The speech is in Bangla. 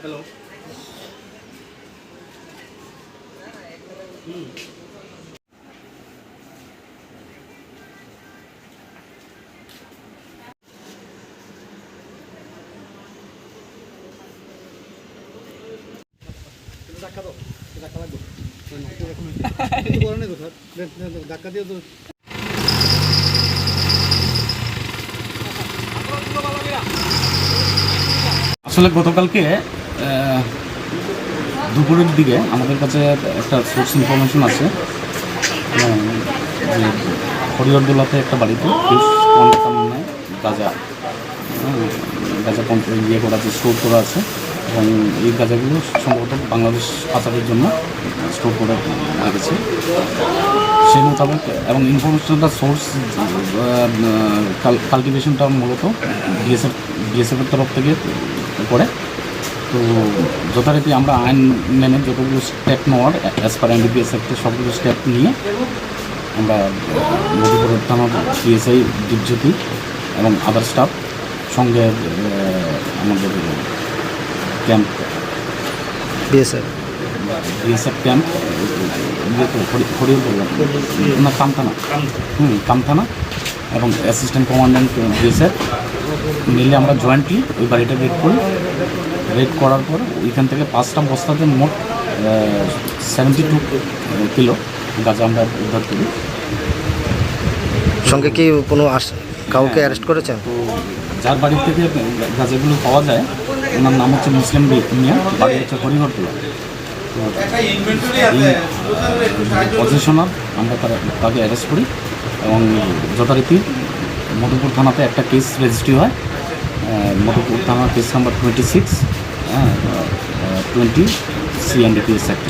হ্যালো। ধাক্কা দাও, ধাক্কা লাগবে। বড় নেই তো স্যার, ধাক্কা দিয়ে তো। আসলে গতকালকে দুপুরের দিকে আমাদের কাছে একটা সোর্স ইনফরমেশন আছে যে হরিহরদোলাতে একটা বাড়িতে গাঁজা গাঁজা ইয়ে করা আছে, স্টোর করা আছে এবং এই গাঁজাগুলো সম্ভবত বাংলাদেশ পাচারের জন্য স্টোর করে রেখেছে সেই মোতাবেক। এবং ইনফরমেশনটা সোর্স কাল্টিভেশনটা মূলত বিএসএফের তরফ থেকে করে। তো যথারীতি আমরা আইন মেনে যতগুলো স্টেপ নেওয়ার অ্যাজ পার এনডিপিএস অ্যাক্টে সবগুলো স্টেপ নিয়ে আমরা মধুপুরের থানার পিএসআই দীপজ্যোতি এবং আদার স্টাফ সঙ্গে আমাদের ক্যাম্প বিএসএফ ক্যাম্প না কামথানা এবং অ্যাসিস্ট্যান্ট কমান্ড্যান্ট বিএসএফ মিলে আমরা জয়েন্টলি ওই বাড়িটা রেড করার পর ওইখান থেকে 5টা বস্তাতে মোট 72 কিলো গাঁজা আমরা উদ্ধার করি। সঙ্গে কি কোনো কাউকে অ্যারেস্ট করেছেন? তো যার বাড়ি থেকে গাঁজাগুলো পাওয়া যায় ওনার নাম হচ্ছে মুসলিম মিয়া, বাড়ি হচ্ছে হরিহরদোলা। পজিশনার আমরা তাকে অ্যারেস্ট করি এবং যথারীতি মধুপুর থানাতে একটা কেস রেজিস্ট্রি হয়। মধুপুর থানার কেস নাম্বার 26 20 CNDPS অ্যাক্ট।